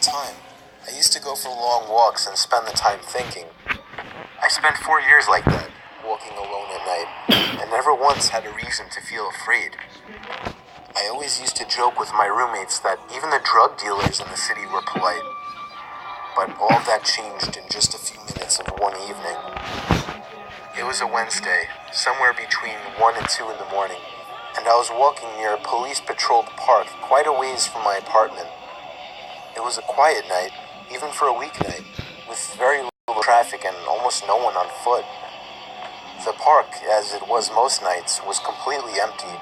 time. I used to go for long walks and spend the time thinking. I spent 4 years like that, walking alone at night, and never once had a reason to feel afraid. I always used to joke with my roommates that even the drug dealers in the city were polite. But all that changed in just a few minutes of one evening. It was a Wednesday, somewhere between 1 and 2 in the morning, and I was walking near a police-patrolled park quite a ways from my apartment. It was a quiet night, even for a weeknight, with very little traffic and almost no one on foot. The park, as it was most nights, was completely empty.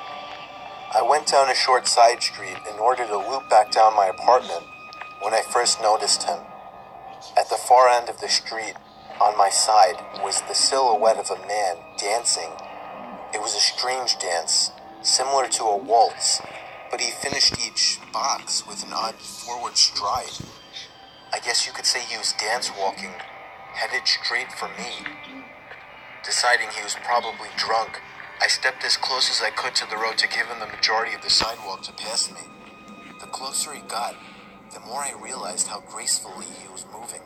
I went down a short side street in order to loop back down my apartment when I first noticed him. At the far end of the street, on my side, was the silhouette of a man dancing. It was a strange dance, similar to a waltz, but he finished each box with an odd forward stride. I guess you could say he was dance walking, headed straight for me. Deciding he was probably drunk, I stepped as close as I could to the road to give him the majority of the sidewalk to pass me. The closer he got, the more I realized how gracefully he was moving.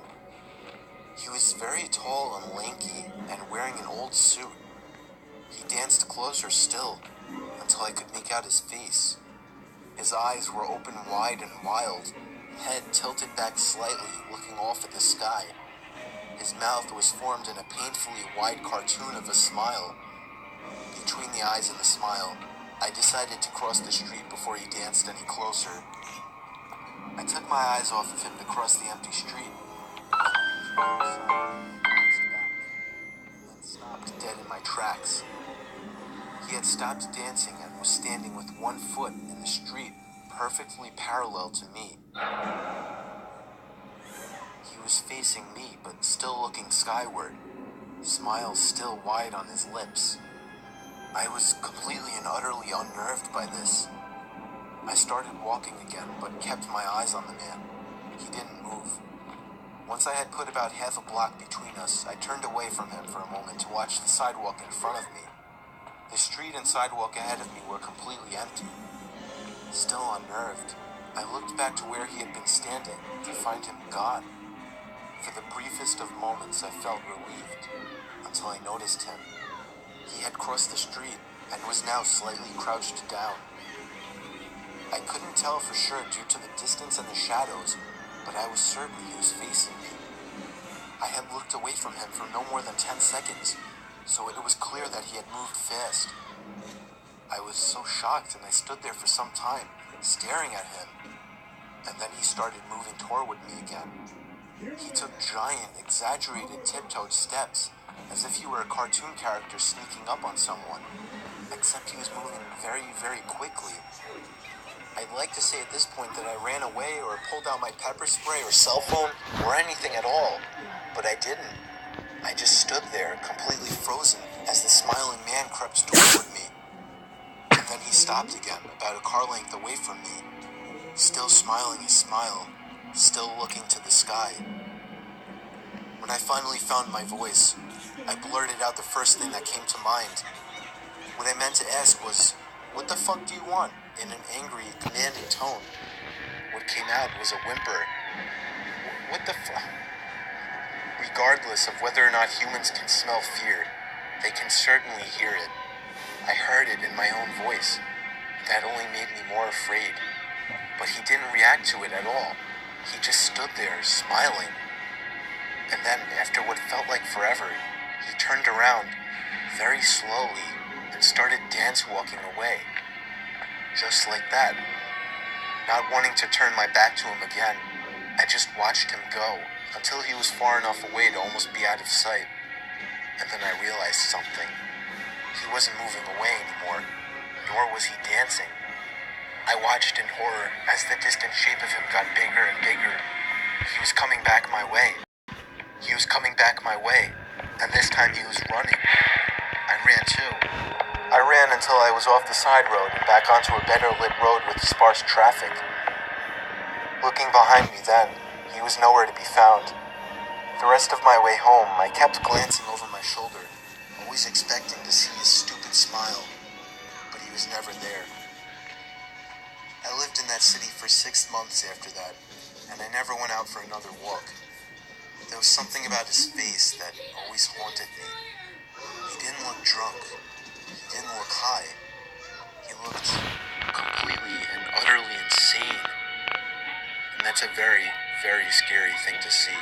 He was very tall and lanky and wearing an old suit. He danced closer still until I could make out his face. His eyes were open wide and wild, head tilted back slightly, looking off at the sky. His mouth was formed in a painfully wide cartoon of a smile. Between the eyes and the smile, I decided to cross the street before he danced any closer. I took my eyes off of him to cross the empty street. Then stopped dead in my tracks. He had stopped dancing and was standing with one foot in the street, perfectly parallel to me. He was facing me, but still looking skyward, smile still wide on his lips. I was completely and utterly unnerved by this. I started walking again, but kept my eyes on the man. He didn't move. Once I had put about half a block between us, I turned away from him for a moment to watch the sidewalk in front of me. The street and sidewalk ahead of me were completely empty. Still unnerved, I looked back to where he had been standing to find him gone. For the briefest of moments, I felt relieved, until I noticed him. He had crossed the street and was now slightly crouched down. I couldn't tell for sure due to the distance and the shadows, but I was certain he was facing me. I had looked away from him for no more than 10 seconds, so it was clear that he had moved fast. I was so shocked and I stood there for some time, staring at him, and then he started moving toward me again. He took giant, exaggerated tiptoed steps, as if he were a cartoon character sneaking up on someone, except he was moving very, very quickly. I'd like to say at this point that I ran away or pulled out my pepper spray or cell phone or anything at all, but I didn't. I just stood there, completely frozen, as the smiling man crept toward me. And then he stopped again, about a car length away from me, still smiling his smile, still looking to the sky. When I finally found my voice, I blurted out the first thing that came to mind. What I meant to ask was, "What the fuck do you want?" in an angry, commanding tone. What came out was a whimper. What the fuck? Regardless of whether or not humans can smell fear, they can certainly hear it. I heard it in my own voice. That only made me more afraid. But he didn't react to it at all. He just stood there, smiling. And then, after what felt like forever, he turned around, very slowly, and started dance-walking away. Just like that. Not wanting to turn my back to him again, I just watched him go, until he was far enough away to almost be out of sight. And then I realized something. He wasn't moving away anymore, nor was he dancing. I watched in horror as the distant shape of him got bigger and bigger. He was coming back my way. He was coming back my way, and this time he was running. I ran too. I ran until I was off the side road and back onto a better lit road with sparse traffic. Looking behind me then, he was nowhere to be found. The rest of my way home, I kept glancing over my shoulder, always expecting to see his stupid smile, but he was never there. I lived in that city for 6 months after that, and I never went out for another look. There was something about his face that always haunted me. He didn't look drunk. He didn't look high. He looked completely and utterly insane. And that's a very, very scary thing to see.